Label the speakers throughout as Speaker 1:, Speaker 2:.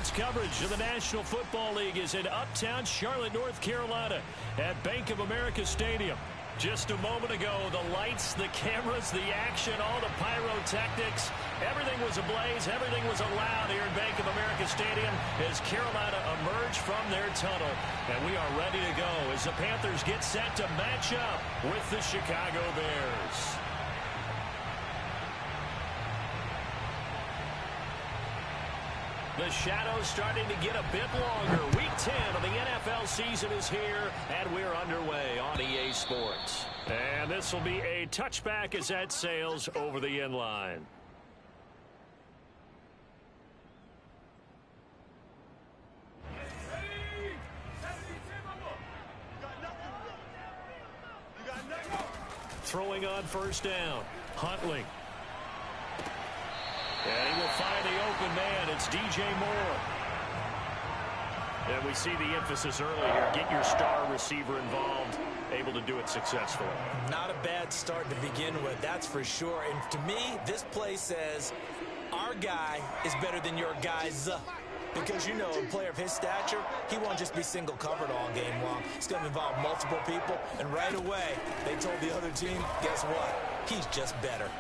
Speaker 1: Tonight's coverage of the National Football League is in uptown Charlotte, North Carolina at Bank of America Stadium. Just a moment ago, the lights, the cameras, the action, all the pyrotechnics, everything was ablaze, everything was allowed here at Bank of America Stadium as Carolina emerged from their tunnel. And we are ready to go as the Panthers get set to match up with the Chicago Bears. The shadow's starting to get a bit longer. Week 10 of the NFL season is here, and we're underway on EA Sports. And this will be a touchback as that sails over the end line. Throwing on first down. Huntley. And he will find the open man. It's DJ Moore. And we see the emphasis early here. Get your star receiver involved. Able to do it successfully.
Speaker 2: Not a bad start to begin with, that's for sure. And to me, this play says our guy is better than your guys. Because, you know, a player of his stature, he won't just be single covered all game long. It's going to involve multiple people. And right away, they told the other team, guess what? He's just better.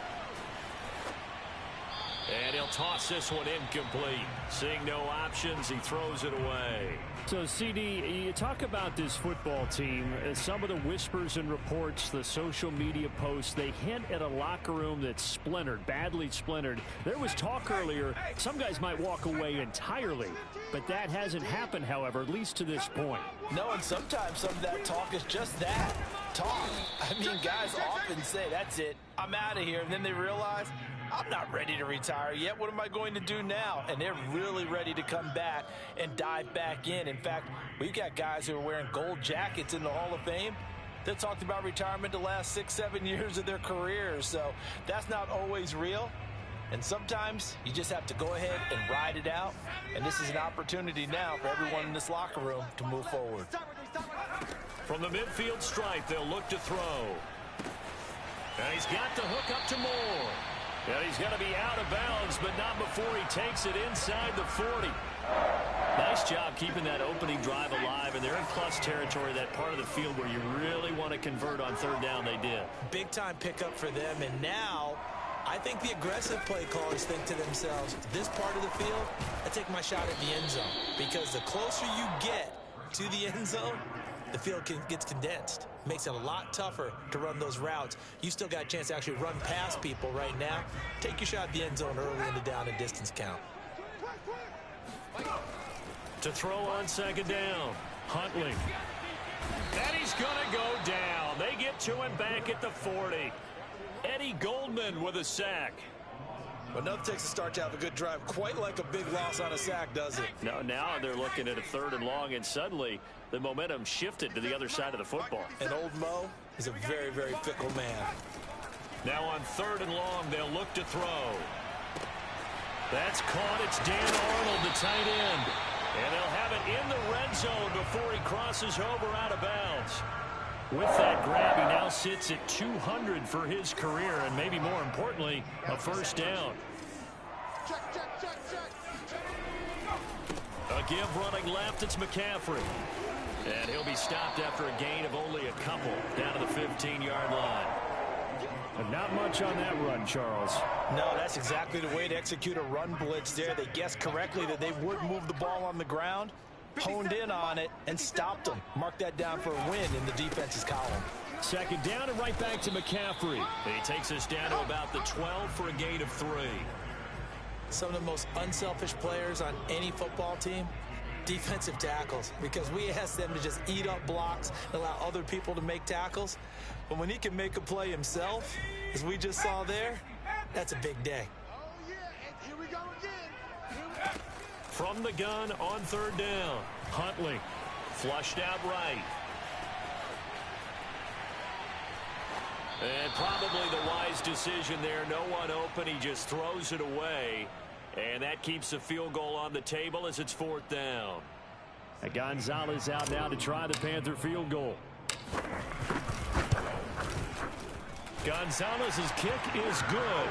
Speaker 1: And he'll toss this one incomplete. Seeing no options, he throws it away.
Speaker 3: So, CD, you talk about this football team. Some of the whispers and reports, the social media posts, they hint at a locker room that's splintered, badly splintered. There was talk earlier, some guys might walk away entirely. But that hasn't happened, however, at least to this point.
Speaker 2: No, and sometimes some of that talk is just that, talk. I mean, guys often say, that's it, I'm out of here. And then they realize, I'm not ready to retire yet. What am I going to do now? And they're really ready to come back and dive back in. In fact, we've got guys who are wearing gold jackets in the Hall of Fame that talked about retirement the last 6-7 years of their careers. So that's not always real. And sometimes you just have to go ahead and ride it out. And this is an opportunity now for everyone in this locker room to move forward.
Speaker 1: From the midfield stripe, they'll look to throw. And he's got the hook up to Moore. And he's going to be out of bounds, but not before he takes it inside the 40. Nice job keeping that opening drive alive, and they're in plus territory, that part of the field where you really want to convert on third down. They did. Big-time pickup for them, and now I think the aggressive play callers think to themselves, this part of the field, I take my shot at the end zone, because the closer you get to the end zone, the field gets condensed. Makes it a lot tougher to run those routes. You still got a chance to actually run past people right now. Take your shot at the end zone early in the down and distance count. To throw on second down, Huntley. And he's going to go down. They get to him back at the 40. Eddie Goldman with a sack.
Speaker 2: Well, nothing takes a start to have a good drive, quite like a big loss on a sack, does it?
Speaker 1: No, now they're looking at a third and long, and suddenly the momentum shifted to the other side of the football.
Speaker 2: And old Mo is a very, very fickle man.
Speaker 1: Now on third and long, they'll look to throw. That's caught. It's Dan Arnold, the tight end. And they'll have it in the red zone before he crosses over out of bounds. With that grab, he now sits at 200 for his career, and maybe more importantly, a first down. A give running left, it's McCaffrey. And he'll be stopped after a gain of only a couple down to the 15-yard line.
Speaker 3: And not much on that run, Charles.
Speaker 2: No, that's exactly the way to execute a run blitz there. They guessed correctly that they would move the ball on the ground, honed in on it, and stopped them. Mark that down for a win in the defense's column.
Speaker 1: Second down and right back to McCaffrey. He takes us down to about the 12 for a gain of 3.
Speaker 2: Some of the most unselfish players on any football team, defensive tackles, because we ask them to just eat up blocks and allow other people to make tackles. But when he can make a play himself, as we just saw there, that's a big day.
Speaker 4: Here we go again.
Speaker 1: From the gun on third down, Huntley flushed out right. And probably the wise decision there. No one open. He just throws it away. And that keeps the field goal on the table as it's fourth down.
Speaker 3: Gonzalez out now to try the Panther field goal.
Speaker 1: Gonzalez's kick is good.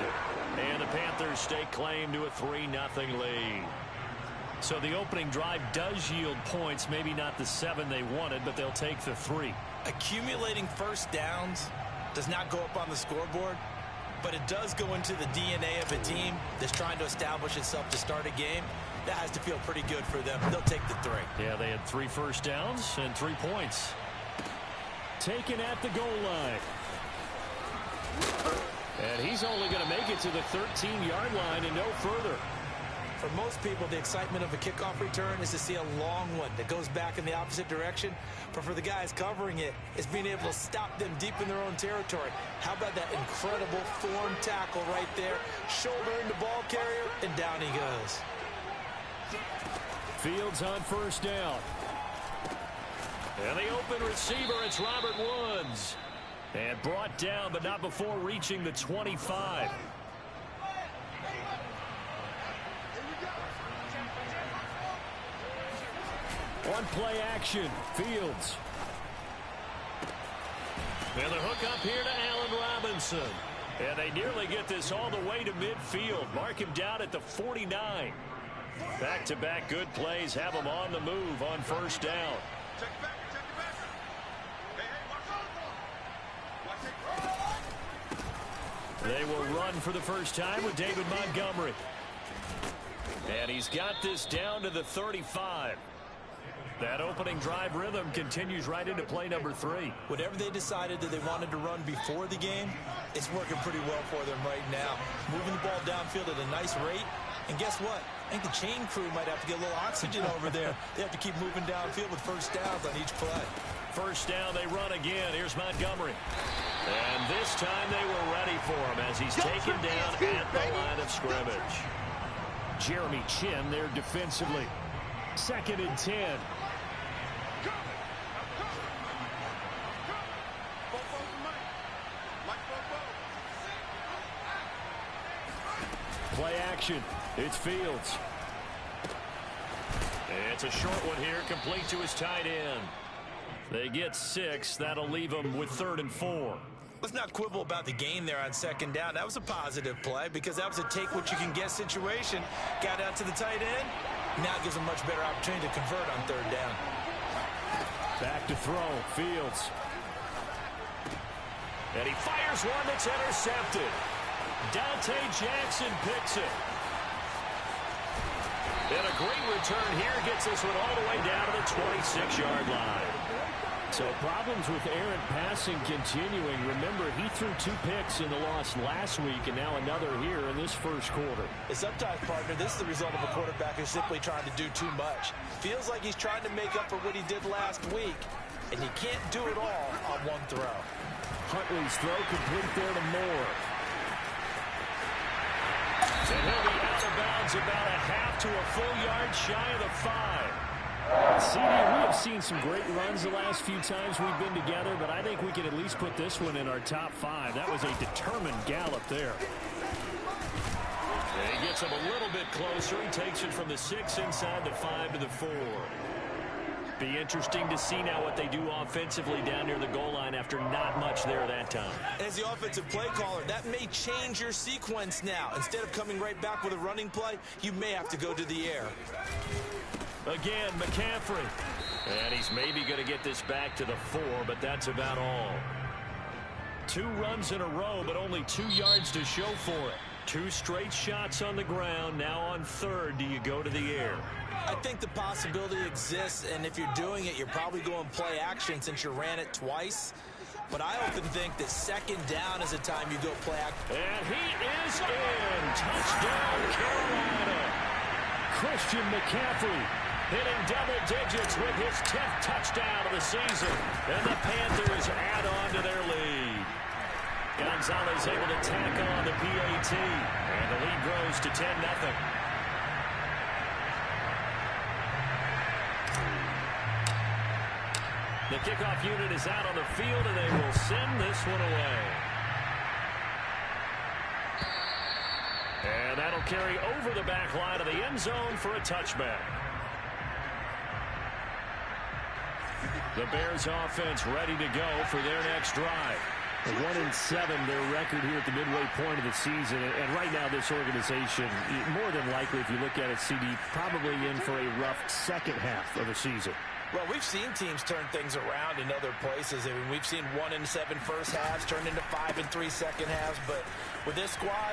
Speaker 1: And the Panthers stake claim to a 3-0 lead. So the opening drive does yield points, maybe not the 7 they wanted, but they'll take the 3.
Speaker 2: Accumulating first downs does not go up on the scoreboard, but it does go into the DNA of a team that's trying to establish itself to start a game. That has to feel pretty good for them. They'll take the 3.
Speaker 1: Yeah, they had 3 first downs and 3 points.
Speaker 3: Taken at the goal line. And he's only going to make it to the 13-yard line and no further.
Speaker 2: For most people, the excitement of a kickoff return is to see a long one that goes back in the opposite direction. But for the guys covering it, it's being able to stop them deep in their own territory. How about that incredible form tackle right there? Shoulder into ball carrier, and down he goes.
Speaker 3: Fields on first down.
Speaker 1: And the open receiver, it's Robert Woods. And brought down, but not before reaching the 25.
Speaker 3: One play action. Fields.
Speaker 1: And the hook up here to Allen Robinson. And they nearly get this all the way to midfield. Mark him down at the 49. Back-to-back good plays have him on the move on first down. They will run for the first time with David Montgomery. And he's got this down to the 35. That opening drive rhythm continues right into play number 3.
Speaker 2: Whatever they decided that they wanted to run before the game, it's working pretty well for them right now. Moving the ball downfield at a nice rate. And guess what? I think the chain crew might have to get a little oxygen over there. They have to keep moving downfield with first downs on each play.
Speaker 1: First down, they run again. Here's Montgomery. And this time they were ready for him as he's taken down at the line of scrimmage.
Speaker 3: Jeremy Chin there defensively. 2nd and 10. Play action. It's Fields.
Speaker 1: It's a short one here, complete to his tight end. They get 6. That'll leave them with 3rd and 4.
Speaker 2: Let's not quibble about the gain there on 2nd down. That was a positive play because that was a take-what-you-can-get situation. Got out to the tight end. Now it gives them a much better opportunity to convert on 3rd down.
Speaker 3: Back to throw. Fields.
Speaker 1: And he fires one that's intercepted. Dante Jackson picks it. And a great return here gets this one all the way down to the 26-yard line.
Speaker 3: So problems with errant passing continuing. Remember, he threw 2 picks in the loss last week and now another here in this first quarter.
Speaker 2: Sometimes, partner, this is the result of a quarterback who's simply trying to do too much. Feels like he's trying to make up for what he did last week, and you can't do it all on one throw.
Speaker 3: Huntley's throw complete there to Moore.
Speaker 1: And he'll be out of bounds about a half to a full yard shy of the 5.
Speaker 3: CD, we have seen some great runs the last few times we've been together, but I think we can at least put this one in our top 5. That was a determined gallop there.
Speaker 1: And he gets him a little bit closer. He takes it from the 6 inside the 5 to the 4. Be interesting to see now what they do offensively down near the goal line after not much there that time.
Speaker 2: As the offensive play caller, that may change your sequence now. Instead of coming right back with a running play, you may have to go to the air.
Speaker 1: Again, McCaffrey. And he's maybe going to get this back to the 4, but that's about all. 2 runs in a row, but only 2 yards to show for it. 2 straight shots on the ground. Now on 3rd, do you go to the air?
Speaker 2: I think the possibility exists, and if you're doing it, you're probably going play action since you ran it twice. But I often think that 2nd down is a time you go play action.
Speaker 1: And he is in. Touchdown, Carolina.
Speaker 3: Christian McCaffrey
Speaker 1: hitting double digits with his 10th touchdown of the season. And the Panthers add on to their lead. Gonzalez able to tack on the PAT. And the lead grows to 10-0. The kickoff unit is out on the field, and they will send this one away. And that'll carry over the back line of the end zone for a touchback. The Bears offense ready to go for their next drive.
Speaker 3: 1-7, their record here at the midway point of the season. And right now, this organization, more than likely, if you look at it, CD, probably in for a rough second half of the season.
Speaker 2: Well, we've seen teams turn things around in other places. I mean, we've seen 1-7 first halves turn into 5-3 second halves. But with this squad,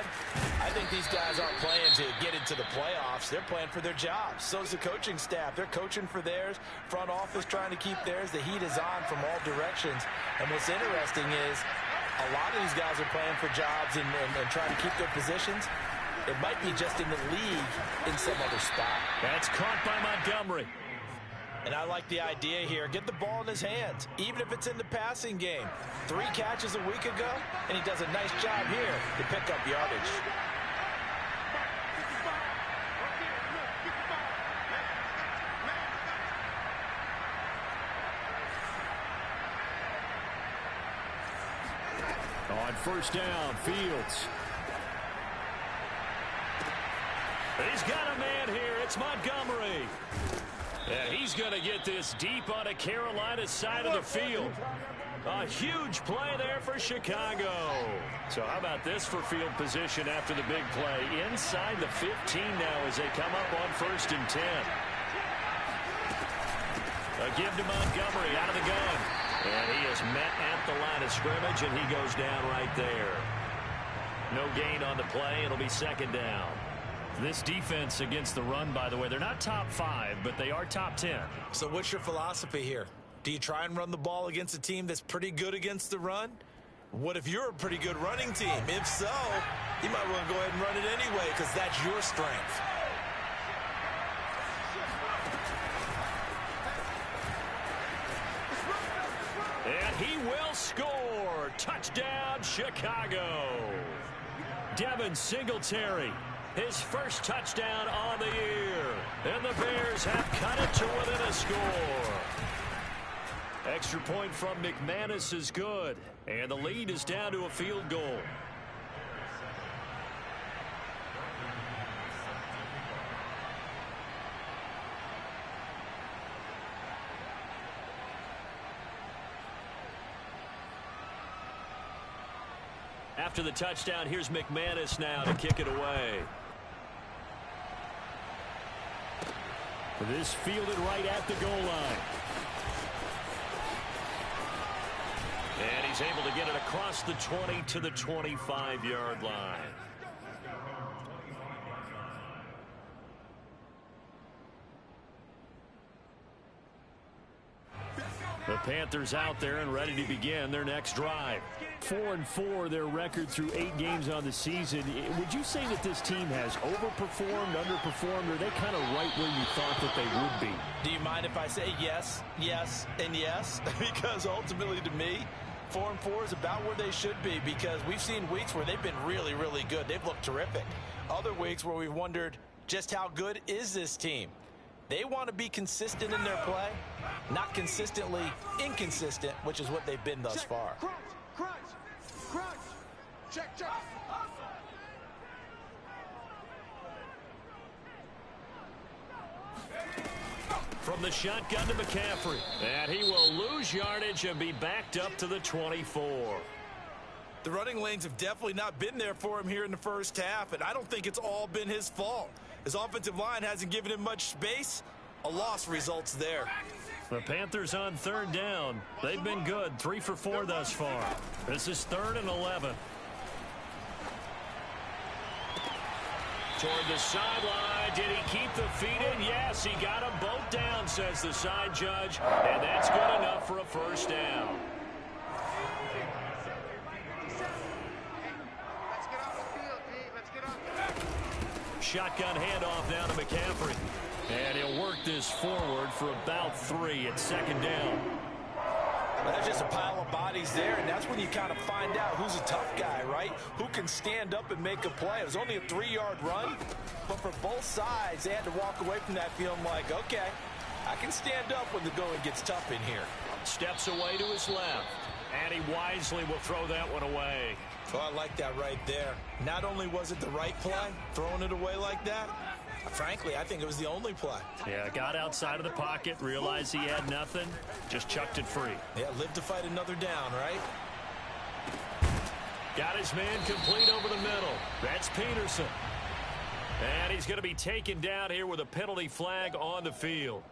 Speaker 2: I think these guys aren't playing to get into the playoffs. They're playing for their jobs. So is the coaching staff. They're coaching for theirs. Front office trying to keep theirs. The heat is on from all directions. And what's interesting is a lot of these guys are playing for jobs and trying to keep their positions. It might be just in the league in some other spot.
Speaker 1: That's caught by Montgomery.
Speaker 2: And I like the idea here. Get the ball in his hands, even if it's in the passing game. 3 catches a week ago, and he does a nice job here to pick up yardage.
Speaker 3: On first down, Fields.
Speaker 1: He's got a man here. It's Montgomery. And he's going to get this deep on the Carolina side of the field. A huge play there for Chicago. So how about this for field position after the big play? Inside the 15 now as they come up on 1st and 10. A give to Montgomery out of the gun. And he is met at the line of scrimmage, and he goes down right there. No gain on the play. It'll be 2nd down. This defense against the run, by the way, they're not top 5, but they are top 10.
Speaker 2: So what's your philosophy here? Do you try and run the ball against a team that's pretty good against the run? What if you're a pretty good running team? If so, you might want to go ahead and run it anyway because that's your strength.
Speaker 1: And he will score. Touchdown, Chicago. Devin Singletary. His first touchdown on the year. And the Bears have cut it to within a score. Extra point from McManus is good. And the lead is down to a field goal. After the touchdown, here's McManus now to kick it away.
Speaker 3: This fielded right at the goal line.
Speaker 1: And he's able to get it across the 20 to the 25-yard line. The Panthers out there and ready to begin their next drive.
Speaker 3: 4-4, their record through 8 games on the season. Would you say that this team has overperformed, underperformed, or are they kind of right where you thought that they would be?
Speaker 2: Do you mind if I say yes, yes, and yes? Because ultimately to me, 4-4 is about where they should be because we've seen weeks where they've been really, really good. They've looked terrific. Other weeks where we've wondered just how good is this team? They want to be consistent in their play, not consistently inconsistent, which is what they've been thus far.
Speaker 4: Crunch, crunch, check, check.
Speaker 1: From the shotgun to McCaffrey. And he will lose yardage and be backed up to the 24.
Speaker 2: The running lanes have definitely not been there for him here in the first half, and I don't think it's all been his fault. His offensive line hasn't given him much space. A loss results there.
Speaker 1: The Panthers on 3rd down. They've been good, 3 for 4 thus far. This is 3rd and 11. Toward the sideline. Did he keep the feet in? Yes, he got them both down, says the side judge. And that's good enough for a first down.
Speaker 4: Let's get off the field, team. Let's get off the field.
Speaker 1: Shotgun handoff now to McCaffrey. And he'll work this forward for about 3 at 2nd down.
Speaker 2: Well, there's just a pile of bodies there, and that's when you kind of find out who's a tough guy, right? Who can stand up and make a play. It was only a 3-yard run, but for both sides, they had to walk away from that feeling like, okay, I can stand up when the going gets tough in here.
Speaker 1: Steps away to his left. And he wisely will throw that one away.
Speaker 2: Well, I like that right there. Not only was it the right play, throwing it away like that, frankly, I think it was the only play.
Speaker 1: Yeah, got outside of the pocket, realized he had nothing, just chucked it free.
Speaker 2: Yeah, live to fight another down, right?
Speaker 1: Got his man complete over the middle. That's Peterson. And he's going to be taken down here with a penalty flag on the field.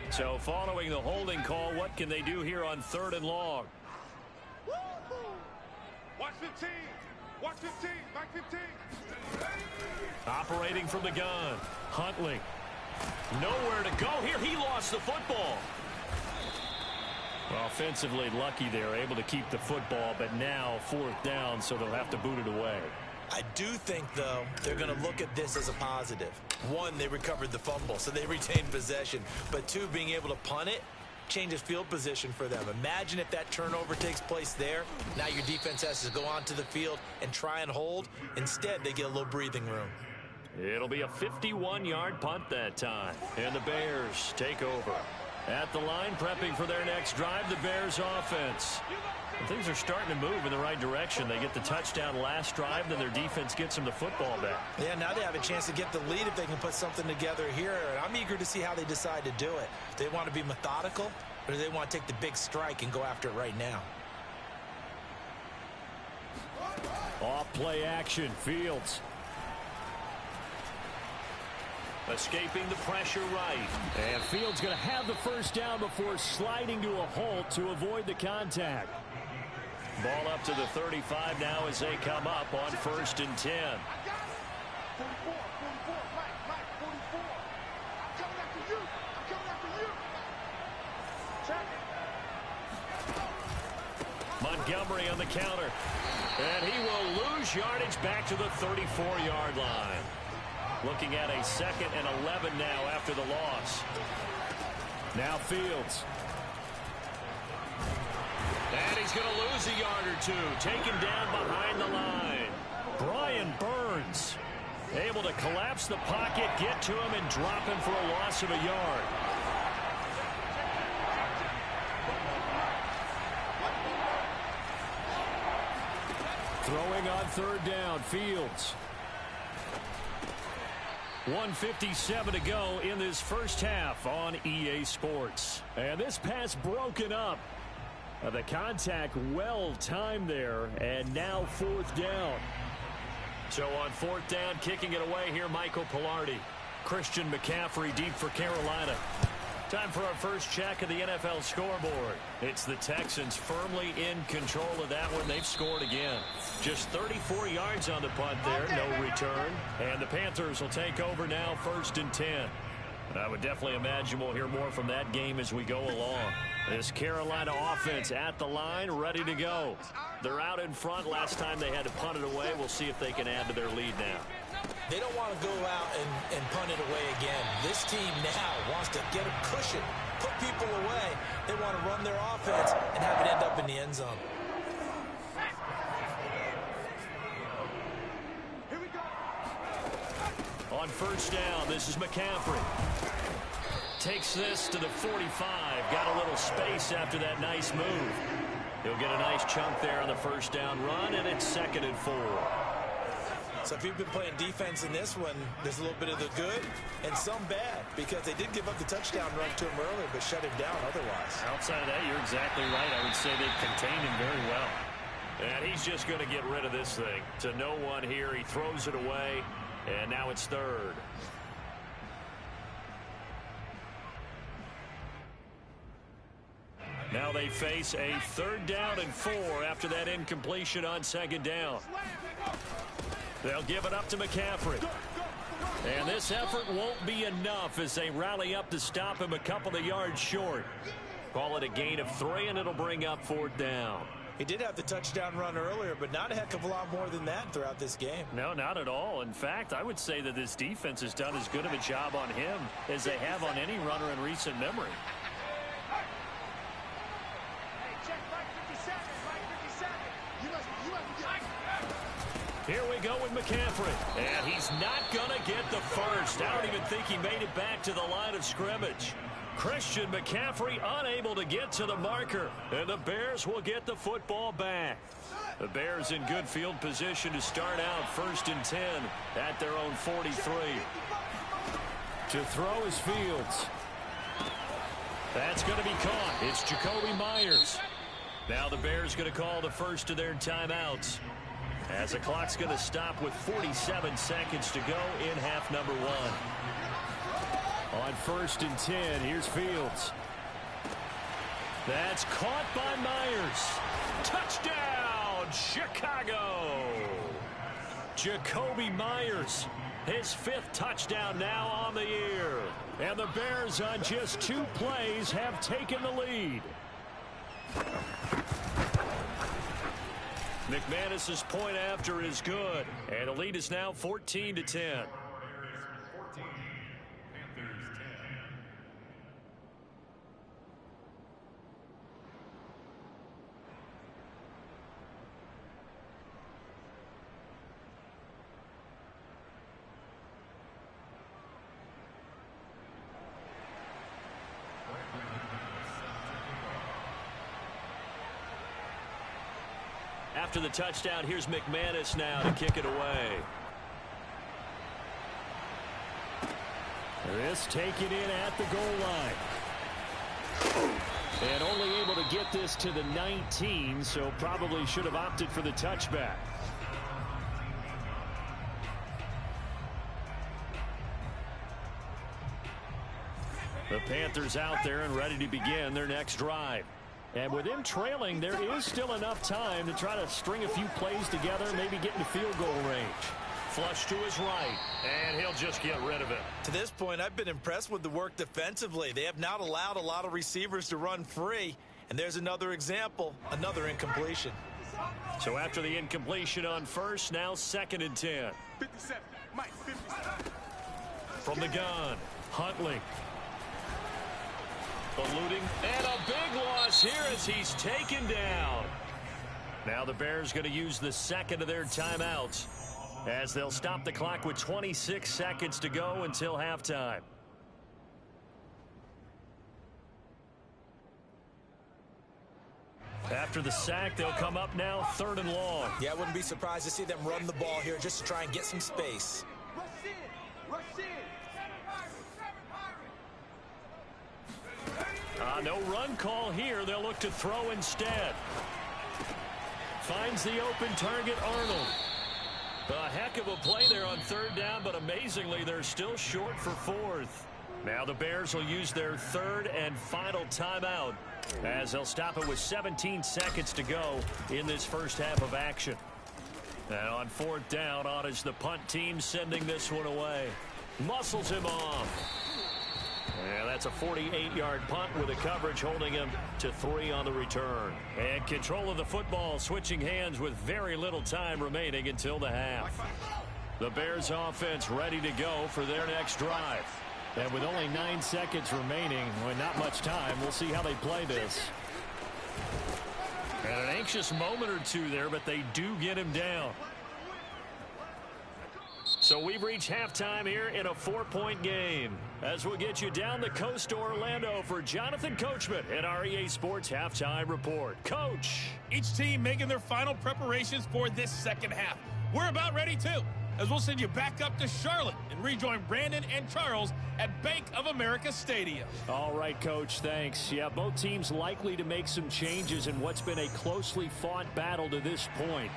Speaker 1: So following the holding call, what can they do here on 3rd and long?
Speaker 4: Watch 15. Watch 15. Back 15.
Speaker 1: Operating from the gun. Huntley. Nowhere to go here. He lost the football. Offensively lucky they're able to keep the football, but now 4th down, so they'll have to boot it away.
Speaker 2: I do think, though, they're going to look at this as a positive. 1, they recovered the fumble, so they retained possession. But 2, being able to punt it changes field position for them. Imagine if that turnover takes place there. Now your defense has to go onto the field and try and hold. Instead, they get a little breathing room.
Speaker 1: It'll be a 51-yard punt that time. And the Bears take over. At the line, prepping for their next drive, the Bears offense. And things are starting to move in the right direction. They get the touchdown last drive, then their defense gets them the football back.
Speaker 2: Yeah, now they have a chance to get the lead if they can put something together here. And I'm eager to see how they decide to do it. Do they want to be methodical, or do they want to take the big strike and go after it right now?
Speaker 3: Off play action, Fields.
Speaker 1: Escaping the pressure right.
Speaker 3: And Fields going to have the first down before sliding to a halt to avoid the contact.
Speaker 1: Ball up to the 35 now as they come up on 1st and 10.
Speaker 4: 44, 44, Mike, 44. I'm coming after you. I'm coming after you. Check it.
Speaker 1: Montgomery on the counter. And he will lose yardage back to the 34-yard line. Looking at a 2nd and 11 now after the loss.
Speaker 3: Now Fields.
Speaker 1: And he's going to lose a yard or 2. Taken down behind the line.
Speaker 3: Brian Burns
Speaker 1: Able to collapse the pocket, get to him, and drop him for a loss of a yard.
Speaker 3: Throwing on 3rd down, Fields. 1:57 to go in this first half on EA Sports. And this pass broken up. The contact well timed there, and now 4th down.
Speaker 1: So on 4th down, kicking it away here, Michael Pilardi. Christian McCaffrey deep for Carolina. Time for our first check of the NFL scoreboard. It's the Texans firmly in control of that one. They've scored again. Just 34 yards on the punt there, no return. And the Panthers will take over now, 1st and 10. And I would definitely imagine we'll hear more from that game as we go along. This Carolina offense at the line, ready to go. They're out in front. Last time they had to punt it away. We'll see if they can add to their lead now.
Speaker 2: They don't want to go out and punt it away again. This team now wants to get a cushion, put people away. They want to run their offense and have it end up in the end zone.
Speaker 4: Here we go.
Speaker 1: On 1st down, this is McCaffrey. Takes this to the 45. Got a little space after that nice move. He'll get a nice chunk there on the 1st down run, and it's 2nd and 4.
Speaker 2: So if you've been playing defense in this one, there's a little bit of the good and some bad, because they did give up the touchdown run to him earlier, but shut him down otherwise.
Speaker 1: Outside of that, you're exactly right. I would say they've contained him very well. And he's just going to get rid of this thing. To no one here. He throws it away, and now it's 3rd. Now they face a 3rd down and 4 after that incompletion on 2nd down. They'll give it up to McCaffrey. And this effort won't be enough as they rally up to stop him a couple of yards short. Call it a gain of 3, and it'll bring up 4th down.
Speaker 2: He did have the touchdown run earlier, but not a heck of a lot more than that throughout this game.
Speaker 1: No, not at all. In fact, I would say that this defense has done as good of a job on him as they have on any runner in recent memory. Here we go with McCaffrey. And he's not going to get the first. I don't even think he made it back to the line of scrimmage. Christian McCaffrey unable to get to the marker. And the Bears will get the football back. The Bears in good field position to start out 1st and 10 at their own 43.
Speaker 3: To throw is Fields. That's going to be caught. It's Jacoby Myers. Now the Bears going to call the first of their timeouts, as the clock's going to stop with 47 seconds to go in half number one. On 1st and 10, here's Fields. That's caught by Myers. Touchdown, Chicago! Jacoby Myers, his 5th touchdown now on the year. And the Bears on just 2 plays have taken the lead. McManus's point after is good, and the lead is now 14-10. After the touchdown, here's McManus now to kick it away. This taken in at the goal line. And only able to get this to the 19, so probably should have opted for the touchback. The Panthers out there and ready to begin their next drive. And with them trailing, there is still enough time to try to string a few plays together, maybe get into field goal range. Flush to his right, and he'll just get rid of it.
Speaker 2: To this point, I've been impressed with the work defensively. They have not allowed a lot of receivers to run free. And there's another example, another incompletion.
Speaker 3: So after the incompletion on 1st, now 2nd and 10.
Speaker 4: 57, Mike, 57.
Speaker 3: From the gun, Huntley. Eluding, and a big loss here as he's taken down. Now the Bears going to use the 2nd of their timeouts, as they'll stop the clock with 26 seconds to go until halftime. After the sack, they'll come up now 3rd and long.
Speaker 2: Yeah, I wouldn't be surprised to see them run the ball here just to try and get some space.
Speaker 4: Rush in, rush in.
Speaker 3: No run call here. They'll look to throw instead. Finds the open target, Arnold. A heck of a play there on 3rd down, but amazingly, they're still short for 4th. Now the Bears will use their 3rd and final timeout, as they'll stop it with 17 seconds to go in this first half of action. And on 4th down, on is the punt team sending this one away. Muscles him off. And that's a 48-yard punt with the coverage holding him to 3 on the return. And control of the football switching hands with very little time remaining until the half. The Bears offense ready to go for their next drive. And with only 9 seconds remaining, well, not much time, we'll see how they play this. And an anxious moment or two there, but they do get him down. So we've reached halftime here in a 4-point game, as we'll get you down the coast to Orlando for Jonathan Coachman at our EA Sports Halftime Report. Coach.
Speaker 5: Each team making their final preparations for this second half. We're about ready too, as we'll send you back up to Charlotte and rejoin Brandon and Charles at Bank of America Stadium.
Speaker 3: All right, Coach, thanks. Yeah, both teams likely to make some changes in what's been a closely fought battle to this point.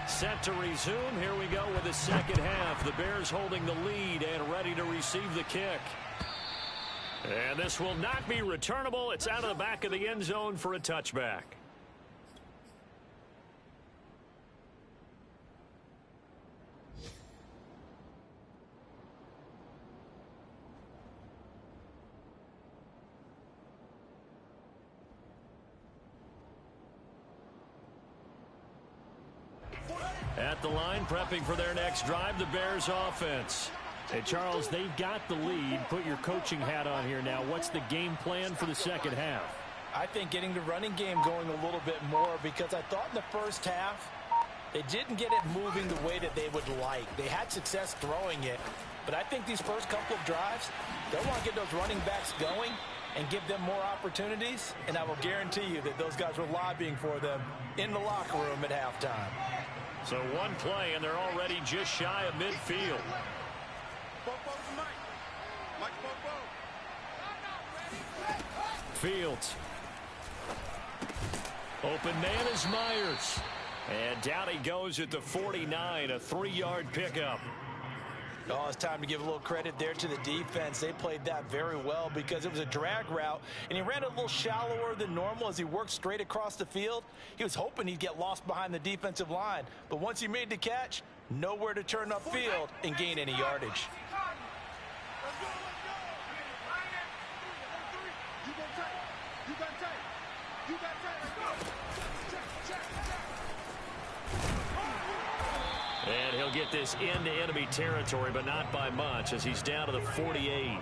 Speaker 3: Set to resume. Here we go with the second half. The Bears holding the lead and ready to receive the kick. And this will not be returnable. It's out of the back of the end zone for a touchback. At the line, prepping for their next drive, the Bears offense. Hey, Charles, they've got the lead. Put your coaching hat on here now. What's the game plan for the second half?
Speaker 2: I think getting the running game going a little bit more, because I thought in the first half they didn't get it moving the way that they would like. They had success throwing it, but I think these first couple of drives, they'll want to get those running backs going and give them more opportunities, and I will guarantee you that those guys were lobbying for them in the locker room at halftime.
Speaker 3: So one play, and they're already just shy of midfield.
Speaker 1: Fields. Open man is Myers. And down he goes at the 49, a 3-yard pickup.
Speaker 2: Oh, it's time to give a little credit there to the defense. They played that very well because it was a drag route, and he ran it a little shallower than normal as he worked straight across the field. He was hoping he'd get lost behind the defensive line, but once he made the catch, nowhere to turn upfield and gain any yardage.
Speaker 1: And he'll get this into enemy territory, but not by much as he's down to the 48.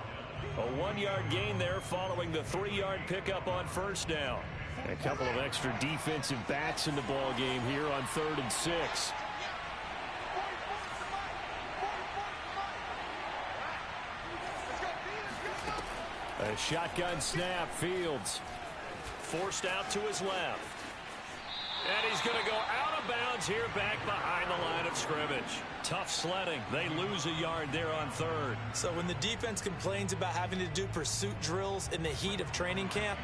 Speaker 1: A 1-yard gain there following the 3-yard pickup on first down.
Speaker 3: A couple of extra defensive backs in the ball game here on 3rd and 6. A shotgun snap. Fields
Speaker 1: forced out to his left. And he's going to go out of bounds here back behind the line of scrimmage. Tough sledding. They lose a yard there on 3rd.
Speaker 2: So when the defense complains about having to do pursuit drills in the heat of training camp,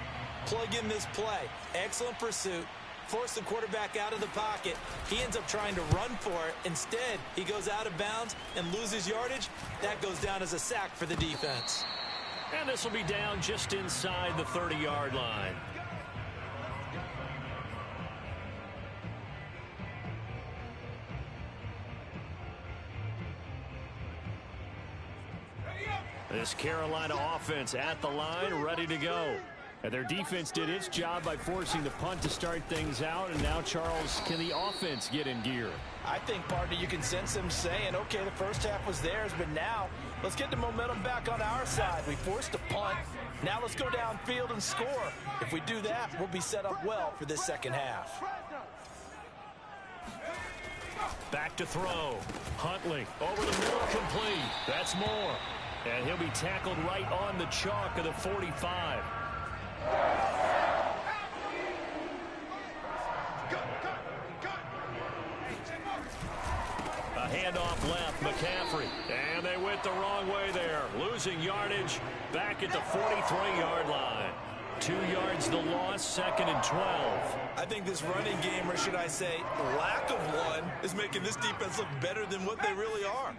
Speaker 2: plug in this play. Excellent pursuit. Force the quarterback out of the pocket. He ends up trying to run for it. Instead, he goes out of bounds and loses yardage. That goes down as a sack for the defense.
Speaker 1: And this will be down just inside the 30-yard line. This Carolina offense at the line, ready to go.
Speaker 3: And their defense did its job by forcing the punt to start things out. And now, Charles, can the offense get in gear?
Speaker 2: I think, partner, you can sense them saying, okay, the first half was theirs, but now let's get the momentum back on our side. We forced a punt. Now let's go downfield and score. If we do that, we'll be set up well for this second half.
Speaker 1: Back to throw. Huntley over the middle, complete. That's Moore. And he'll be tackled right on the chalk of the 45. A handoff left, McCaffrey. And they went the wrong way there. Losing yardage back at the 43-yard line. 2 yards the loss, 2nd and 12.
Speaker 2: I think this running game, or should I say lack of one, is making this defense look better than what they really are.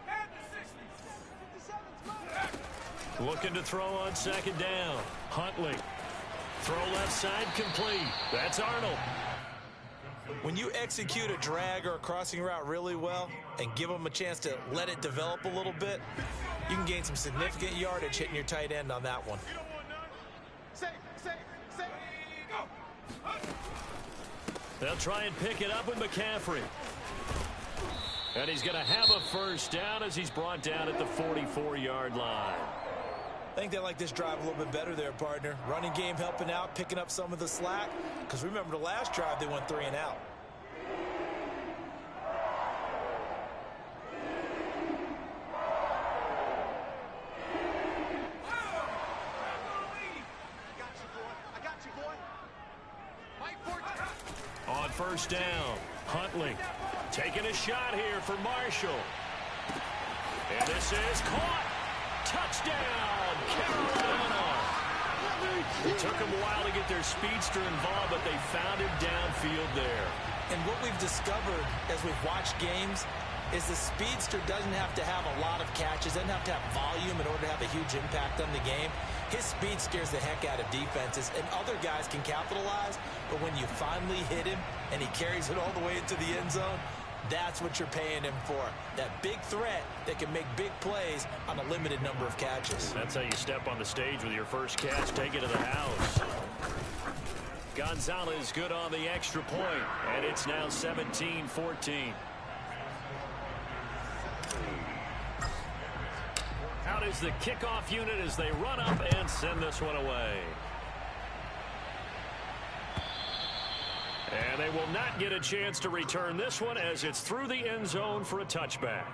Speaker 1: Looking to throw on 2nd down. Huntley. Throw left side, complete. That's Arnold.
Speaker 2: When you execute a drag or a crossing route really well and give them a chance to let it develop a little bit, you can gain some significant yardage hitting your tight end on that one.
Speaker 1: They'll try and pick it up with McCaffrey. And he's going to have a first down as he's brought down at the 44-yard line.
Speaker 2: I think they like this drive a little bit better there, partner. Running game helping out, picking up some of the slack. Because remember, the last drive, they went 3 and out.
Speaker 1: On first down, Huntley taking a shot here for Marshall. And this is caught. Touchdown, Carolina. It took them a while to get their speedster involved, but they found him downfield there.
Speaker 2: And what we've discovered as we've watched games is the speedster doesn't have to have a lot of catches, doesn't have to have volume in order to have a huge impact on the game. His speed scares the heck out of defenses, and other guys can capitalize, but when you finally hit him and he carries it all the way into the end zone, that's what you're paying him for. That big threat that can make big plays on a limited number of catches.
Speaker 1: That's how you step on the stage with your first catch, take it to the house. Gonzalez good on the extra point, and it's now 17-14. Out is the kickoff unit as they run up and send this one away. And they will not get a chance to return this one as it's through the end zone for a touchback.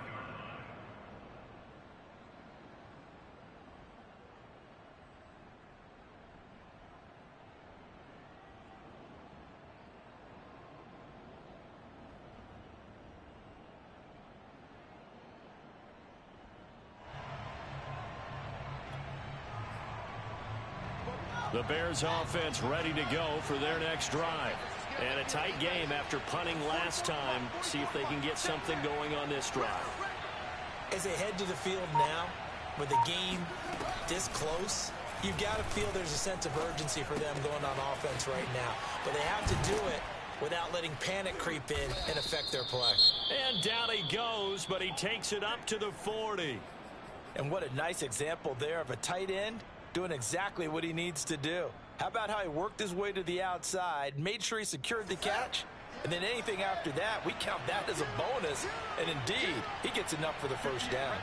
Speaker 1: The Bears offense ready to go for their next drive. And a tight game after punting last time. See if they can get something going on this drive.
Speaker 2: As they head to the field now, with the game this close, you've got to feel there's a sense of urgency for them going on offense right now. But they have to do it without letting panic creep in and affect their play.
Speaker 1: And down he goes, but he takes it up to the 40.
Speaker 2: And what a nice example there of a tight end doing exactly what he needs to do. How about how he worked his way to the outside, made sure he secured the catch, and then anything after that, we count that as a bonus. And indeed, he gets enough for the first down.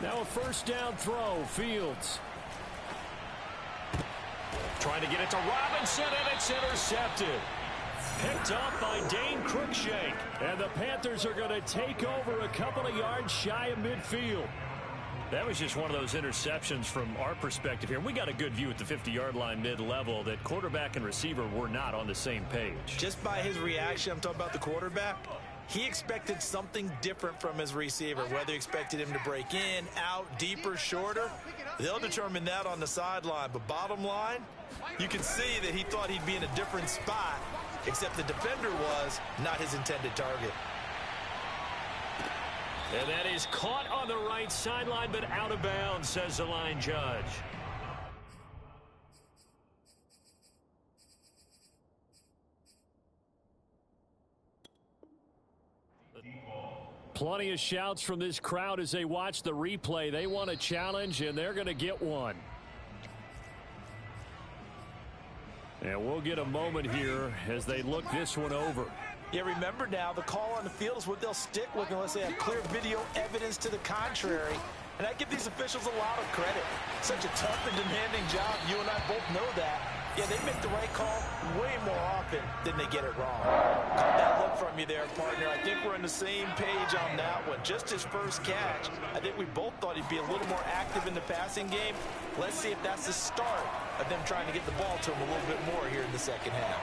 Speaker 3: Now a first down throw, Fields.
Speaker 1: Trying to get it to Robinson, and it's intercepted. Picked off by Dane Cruikshank.
Speaker 3: And the Panthers are going to take over a couple of yards shy of midfield.
Speaker 1: That was just one of those interceptions from our perspective here. We got a good view at the 50-yard line mid-level that quarterback and receiver were not on the same page.
Speaker 2: Just by his reaction, I'm talking about the quarterback, he expected something different from his receiver, whether he expected him to break in, out, deeper, shorter. They'll determine that on the sideline. But bottom line, you can see that he thought he'd be in a different spot, except the defender was not his intended target.
Speaker 1: And that is caught on the right sideline, but out of bounds, says the line judge.
Speaker 3: Plenty of shouts from this crowd as they watch the replay. They want a challenge, and they're going to get one. And we'll get a moment here as they look this one over.
Speaker 2: Yeah, remember now, the call on the field is what they'll stick with unless they have clear video evidence to the contrary. And I give these officials a lot of credit. Such a tough and demanding job. You and I both know that. Yeah, they make the right call way more often than they get it wrong. Caught that look from you there, partner. I think we're on the same page on that one. Just his first catch, I think we both thought he'd be a little more active in the passing game. Let's see if that's the start of them trying to get the ball to him a little bit more here in the second half.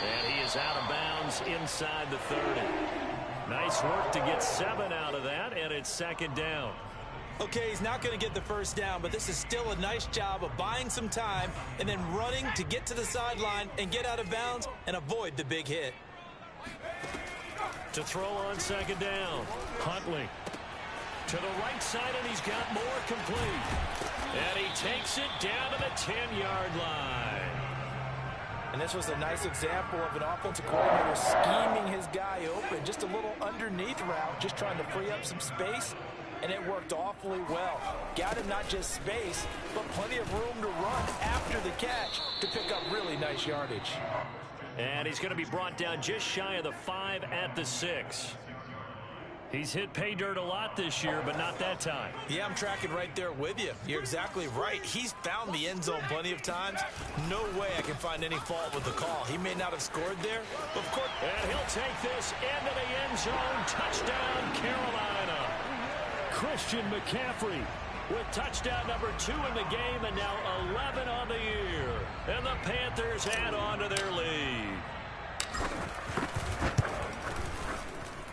Speaker 1: And he is out of bounds inside the 30. Nice work to get 7 out of that, and it's second down.
Speaker 2: Okay, he's not going to get the first down, but this is still a nice job of buying some time and then running to get to the sideline and get out of bounds and avoid the big hit.
Speaker 1: To throw on second down, Huntley. To the right side, and he's got more complete. And he takes it down to the 10-yard line.
Speaker 2: And this was a nice example of an offensive coordinator scheming his guy open. Just a little underneath route, just trying to free up some space. And it worked awfully well. Got him not just space, but plenty of room to run after the catch to pick up really nice yardage.
Speaker 1: And he's going to be brought down just shy of the 5 at the 6. He's hit pay dirt a lot this year, but not that time.
Speaker 2: Yeah, I'm tracking right there with you. You're exactly right. He's found the end zone plenty of times. No way I can find any fault with the call. He may not have scored there, but of course.
Speaker 1: And he'll take this into the end zone. Touchdown, Carolina.
Speaker 3: Christian McCaffrey with touchdown number 2 in the game, and now 11 on the year. And the Panthers add on to their lead.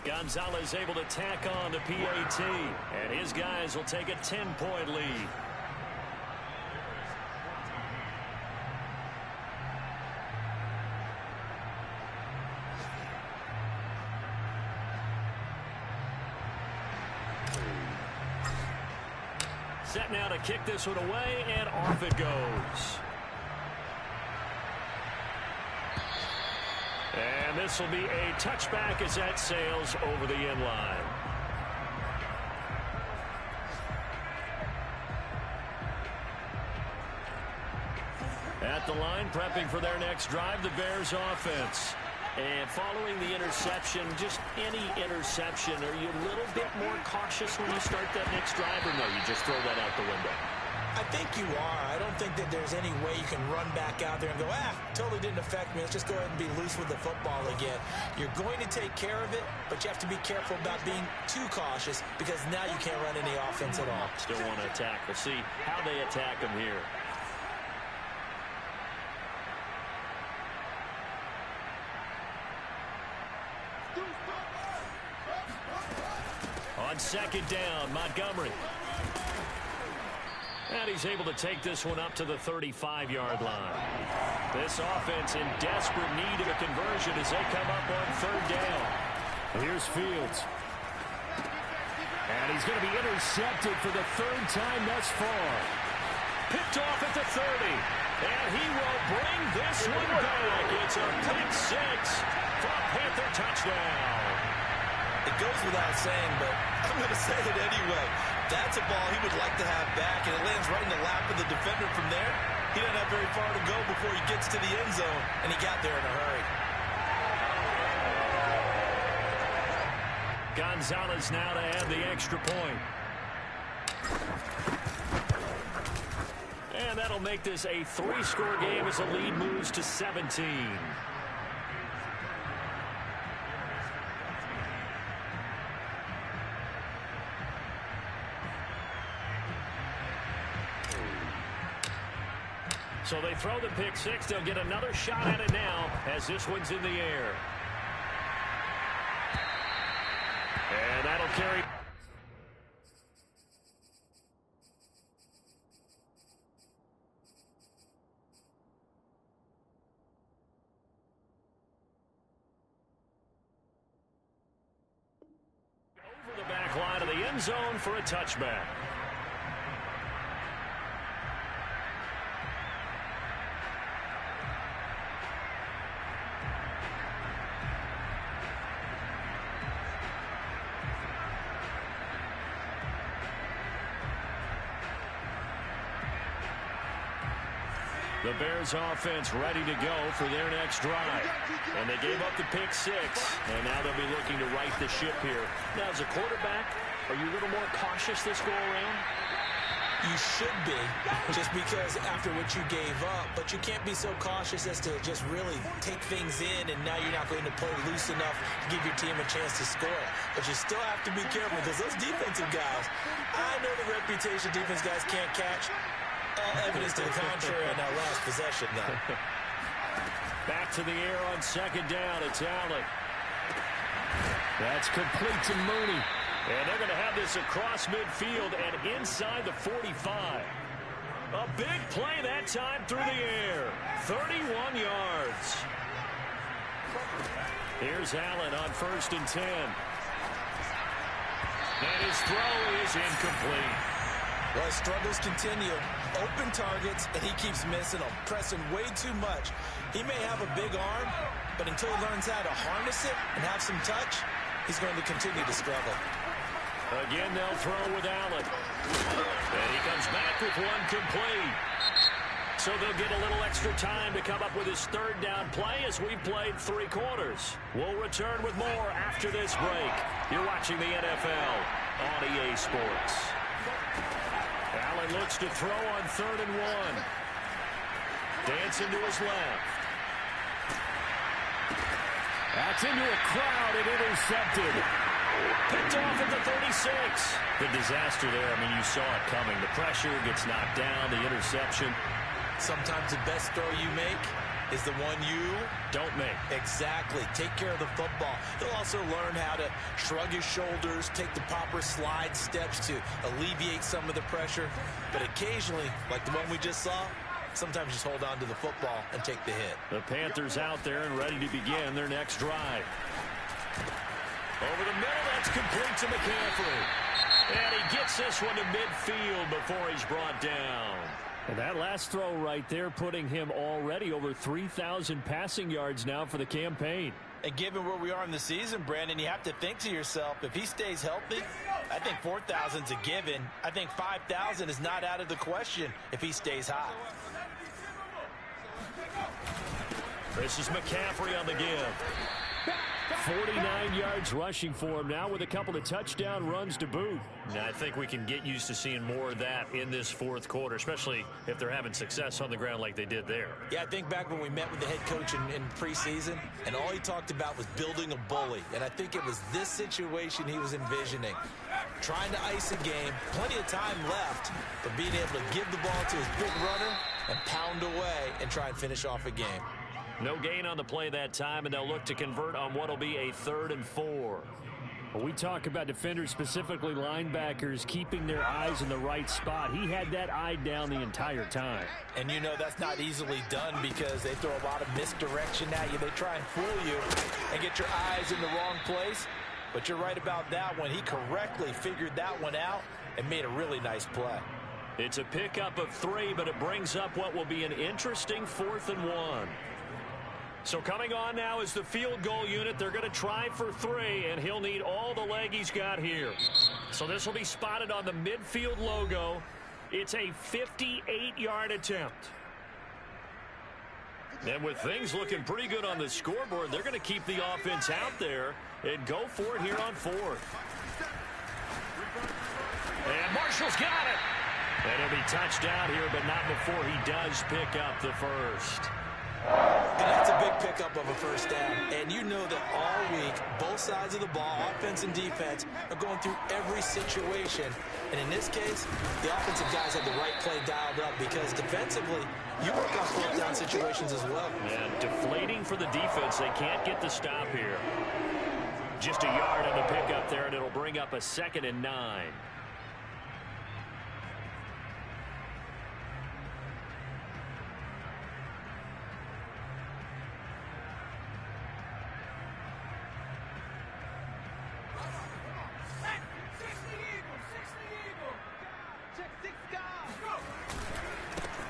Speaker 3: Gonzalez able to tack on the PAT, and his guys will take a 10-point lead. Set now to kick this one away, and off it goes. And this will be a touchback as that sails over the end line. At the line, prepping for their next drive, the Bears offense. And following the interception, just any interception, are you a little bit more cautious when you start that next drive, or no, you just throw that out the window?
Speaker 2: I think you are. I don't think that there's any way you can run back out there and go, totally didn't affect me. Let's just go ahead and be loose with the football again. You're going to take care of it, but you have to be careful about being too cautious because now you can't run any offense at all.
Speaker 1: Still want to attack. We'll see how they attack them here. On second down, Montgomery. And he's able to take this one up to the 35-yard line. This offense in desperate need of a conversion as they come up on third down.
Speaker 3: Here's Fields. And he's going to be intercepted for the third time thus far.
Speaker 1: Picked off at the 30. And he will bring this one back. It's a pick six for a Panther touchdown.
Speaker 2: It goes without saying, but I'm going to say it anyway. That's a ball he would like to have back, and it lands right in the lap of the defender from there. He doesn't have very far to go before he gets to the end zone, and he got there in a hurry.
Speaker 1: Gonzalez now to add the extra point. And that'll make this a 3-score game as the lead moves to 17. So they throw the pick six. They'll get another shot at it now as this one's in the air. And that'll carry. Over the back line of the end zone for a touchback. The Bears offense ready to go for their next drive. And they gave up the pick six, and now they'll be looking to right the ship here. Now, as a quarterback, are you a little more cautious this go-around?
Speaker 2: You should be, just because after what you gave up, but you can't be so cautious as to just really take things in, and now you're not going to play loose enough to give your team a chance to score. But you still have to be careful, because those defensive guys, I know the reputation defense guys can't catch. All evidence to the contrary on that last possession, though.
Speaker 1: Back to the air on second down. It's Allen.
Speaker 3: That's complete to Mooney.
Speaker 1: And they're going to have this across midfield and inside the 45. A big play that time through the air. 31 yards. Here's Allen on 1st and 10. And his throw is incomplete.
Speaker 2: Well, his struggles continue. Open targets, and he keeps missing them, pressing way too much. He may have a big arm, but until he learns how to harness it and have some touch, he's going to continue to struggle.
Speaker 1: Again, they'll throw with Allen. And he comes back with one complete. So they'll get a little extra time to come up with his third down play as we've played 3 quarters. We'll return with more after this break. You're watching the NFL on EA Sports. Allen looks to throw on 3rd and 1. Dancing to his left.
Speaker 3: That's into a crowd and intercepted.
Speaker 1: Picked off at the 36. The disaster there, I mean, you saw it coming. The pressure gets knocked down, the interception.
Speaker 2: Sometimes the best throw you make is the one you
Speaker 1: don't make.
Speaker 2: Exactly. Take care of the football. He'll also learn how to shrug his shoulders, take the proper slide steps to alleviate some of the pressure. But occasionally, like the one we just saw, sometimes just hold on to the football and take the hit.
Speaker 1: The Panthers out there and ready to begin their next drive. Over the middle, that's complete to McCaffrey. And he gets this one to midfield before he's brought down.
Speaker 3: And that last throw right there putting him already over 3,000 passing yards now for the campaign.
Speaker 2: And given where we are in the season, Brandon, you have to think to yourself, if he stays healthy, I think 4,000's a given. I think 5,000 is not out of the question if he stays hot.
Speaker 1: This is McCaffrey on the give.
Speaker 3: 49 yards rushing for him now with a couple of touchdown runs to boot.
Speaker 1: Now, I think we can get used to seeing more of that in this 4th quarter, especially if they're having success on the ground like they did there.
Speaker 2: Yeah, I think back when we met with the head coach in preseason, and all he talked about was building a bully. And I think it was this situation he was envisioning. Trying to ice a game, plenty of time left, but being able to give the ball to his big runner and pound away and try and finish off a game.
Speaker 1: No gain on the play that time, and they'll look to convert on what will be a 3rd and 4.
Speaker 3: Well, we talk about defenders, specifically linebackers, keeping their eyes in the right spot. He had that eye down the entire time.
Speaker 2: And you know that's not easily done because they throw a lot of misdirection at you. They try and fool you and get your eyes in the wrong place. But you're right about that one. He correctly figured that one out and made a really nice play.
Speaker 1: It's a pickup of 3, but it brings up what will be an interesting 4th and 1. So coming on now is the field goal unit. They're going to try for 3, and he'll need all the leg he's got here. So this will be spotted on the midfield logo. It's a 58-yard attempt. And with things looking pretty good on the scoreboard, they're going to keep the offense out there and go for it here on 4th. And Marshall's got it. And he'll be touched down here, but not before he does pick up the first.
Speaker 2: And that's a big pickup of a first down. And you know that all week, both sides of the ball, offense and defense, are going through every situation. And in this case, the offensive guys had the right play dialed up because defensively, you work on 4th down situations as well.
Speaker 1: And deflating for the defense. They can't get the stop here. Just a yard on the pickup there, and it'll bring up a 2nd and 9.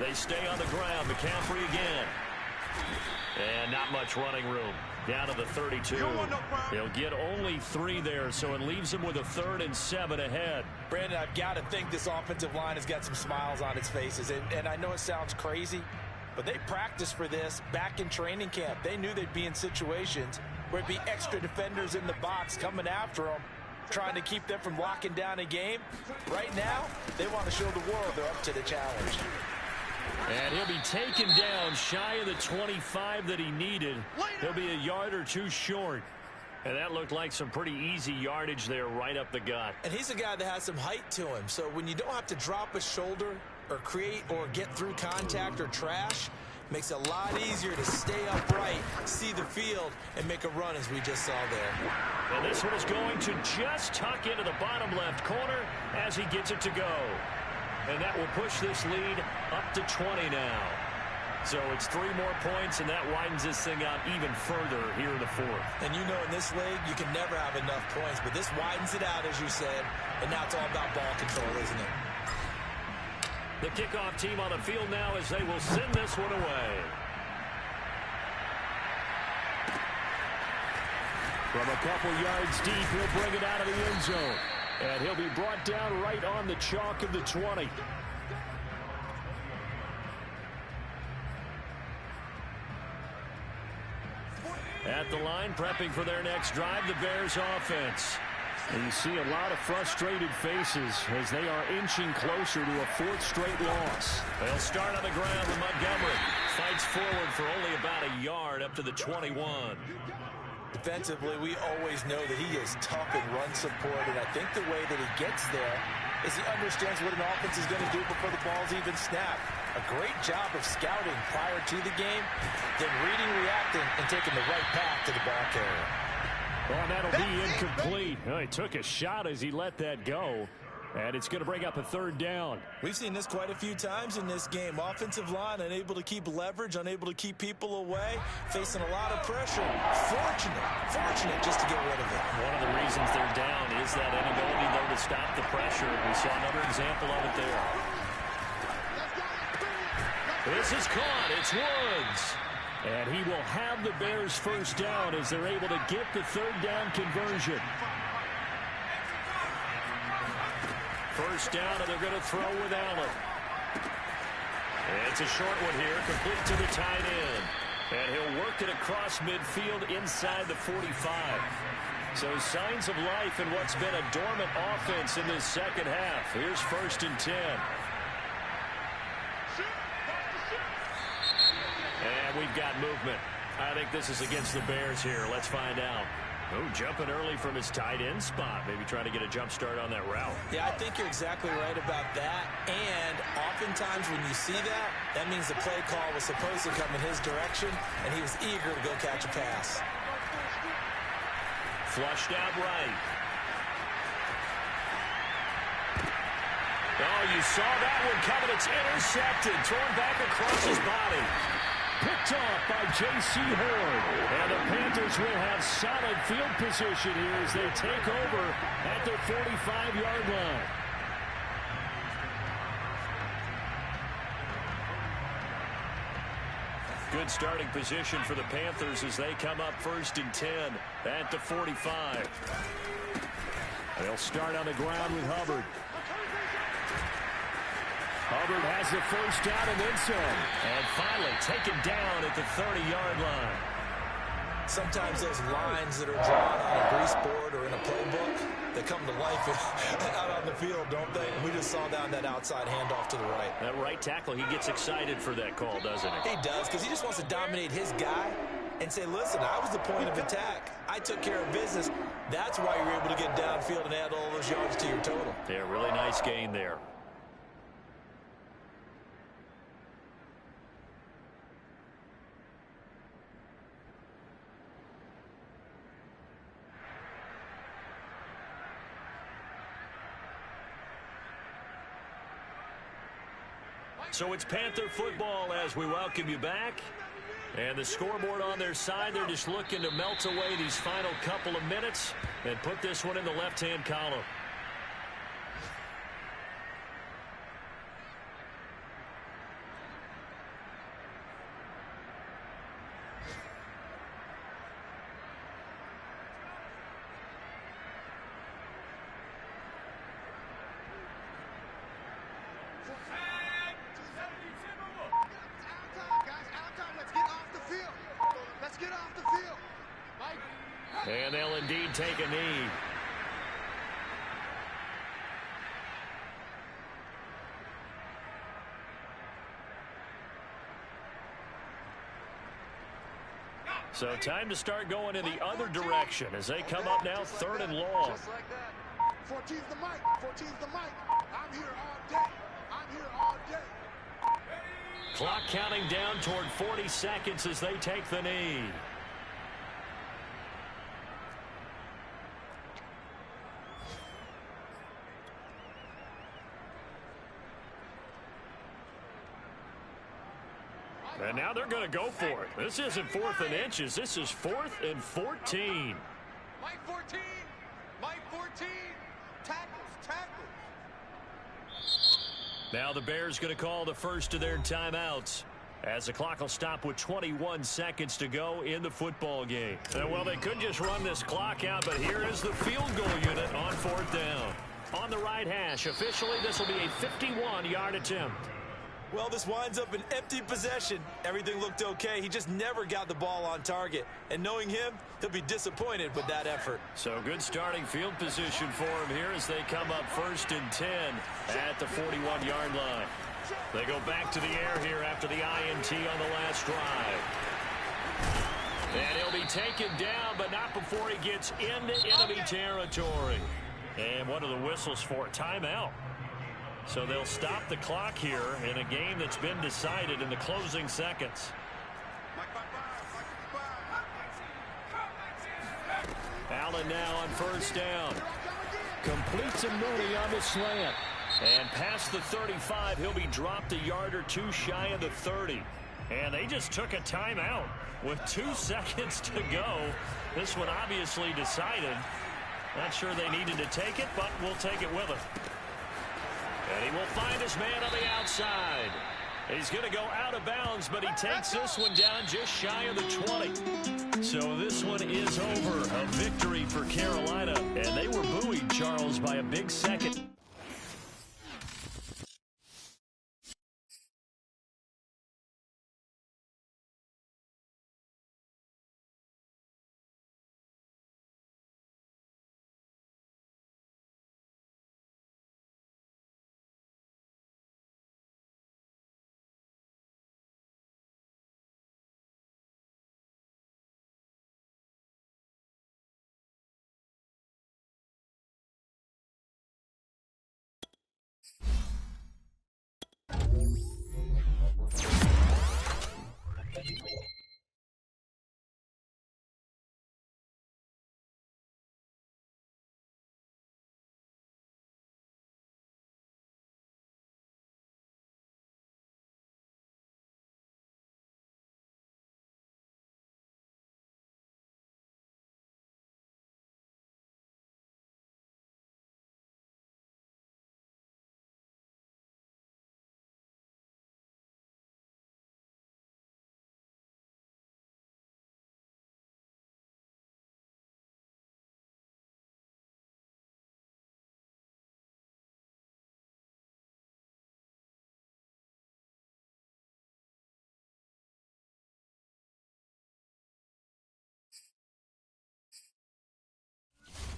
Speaker 1: They stay on the ground. McCaffrey again. And not much running room. Down to the 32. They'll get only 3 there, so it leaves them with a 3rd and 7 ahead.
Speaker 2: Brandon, I've got to think this offensive line has got some smiles on its faces. And I know it sounds crazy, but they practiced for this back in training camp. They knew they'd be in situations where it'd be extra defenders in the box coming after them, trying to keep them from locking down a game. Right now, they want to show the world they're up to the challenge.
Speaker 1: And he'll be taken down shy of the 25 that he needed. He'll be a yard or 2 short. And that looked like some pretty easy yardage there right up the gut.
Speaker 2: And he's a guy that has some height to him. So when you don't have to drop a shoulder or create or get through contact or trash, makes it a lot easier to stay upright, see the field, and make a run as we just saw there.
Speaker 1: And this one is going to just tuck into the bottom left corner as he gets it to go. And that will push this lead up to 20 now. So it's 3 more points, and that widens this thing out even further here in the 4th.
Speaker 2: And you know in this league, you can never have enough points, but this widens it out, as you said, and now it's all about ball control, isn't it?
Speaker 1: The kickoff team on the field now as they will send this one away.
Speaker 3: From a couple yards deep, he'll bring it out of the end zone. And he'll be brought down right on the chalk of the 20.
Speaker 1: At the line, prepping for their next drive, the Bears offense.
Speaker 3: And you see a lot of frustrated faces as they are inching closer to a 4th straight loss.
Speaker 1: They'll start on the ground with Montgomery. Fights forward for only about a yard up to the 21.
Speaker 2: Defensively, we always know that he is tough in run support, and I think the way that he gets there is he understands what an offense is going to do before the ball's even snapped. A great job of scouting prior to the game, then reading, reacting, and taking the right path to the ball carrier.
Speaker 3: Well, that'll be incomplete. Well, he took a shot as he let that go. And it's going to bring up a 3rd down.
Speaker 2: We've seen this quite a few times in this game. Offensive line unable to keep leverage, unable to keep people away, facing a lot of pressure. Fortunate just to get rid of it.
Speaker 1: One of the reasons they're down is that inability, though, to stop the pressure. We saw another example of it there. This is caught. It's Woods.
Speaker 3: And he will have the Bears' first down as they're able to get the 3rd down conversion.
Speaker 1: First down, and they're going to throw with Allen. It's a short one here, complete to the tight end. And he'll work it across midfield inside the 45. So signs of life in what's been a dormant offense in this second half. Here's 1st and 10. And we've got movement. I think this is against the Bears here. Let's find out. Oh, jumping early from his tight end spot. Maybe trying to get a jump start on that route.
Speaker 2: Yeah, I think you're exactly right about that. And oftentimes when you see that, that means the play call was supposed to come in his direction, and he was eager to go catch a pass.
Speaker 1: Flushed out right. Oh, you saw that one coming. It's intercepted, thrown back across his body.
Speaker 3: Picked off by J.C. Horn. And the Panthers will have solid field position here as they take over at their 45-yard line.
Speaker 1: Good starting position for the Panthers as they come up 1st and 10 at the 45.
Speaker 3: They'll start on the ground with Hubbard. Hubbard has the first down and then some.
Speaker 1: And finally taken down at the 30-yard line.
Speaker 2: Sometimes those lines that are drawn on a grease board or in a playbook, they come to life out on the field, don't they? We just saw down that outside handoff to the right.
Speaker 1: That right tackle, he gets excited for that call, doesn't he?
Speaker 2: He does, because he just wants to dominate his guy and say, listen, I was the point of attack. I took care of business. That's why you're able to get downfield and add all those yards to your total.
Speaker 1: Yeah, really nice gain there. So it's Panther football as we welcome you back. And the scoreboard on their side, they're just looking to melt away these final couple of minutes and put this one in the left-hand column. And they'll indeed take a knee. So time to start going in the other direction as they come up now 3rd and long.
Speaker 4: Just like that. 14's the mic. 14's the mic. I'm here all day. I'm here all day.
Speaker 1: Clock counting down toward 40 seconds as they take the knee. And now they're going to go for it. This isn't 4th and inches. This is 4th and 14.
Speaker 4: Mike 14. Mike 14. Tackles. Tackles.
Speaker 1: Now the Bears going to call the first of their timeouts as the clock will stop with 21 seconds to go in the football game. Well, they could just run this clock out, but here is the field goal unit on 4th down. On the right hash, officially this will be a 51-yard attempt.
Speaker 2: Well, this winds up an empty possession. Everything looked okay. He just never got the ball on target. And knowing him, he'll be disappointed with that effort.
Speaker 1: So good starting field position for him here as they come up 1st and 10 at the 41-yard line. They go back to the air here after the INT on the last drive. And he'll be taken down, but not before he gets into enemy territory. And what are the whistles for? Timeout. So they'll stop the clock here in a game that's been decided in the closing seconds. Allen now on 1st down.
Speaker 3: Completes a Mooney on the slant.
Speaker 1: And past the 35, he'll be dropped a yard or two shy of the 30. And they just took a timeout with 2 seconds to go. This one obviously decided. Not sure they needed to take it, but we'll take it with them. And he will find his man on the outside. He's going to go out of bounds, but he takes this one down just shy of the 20. So this one is over. A victory for Carolina. And they were buoyed, Charles, by a big second.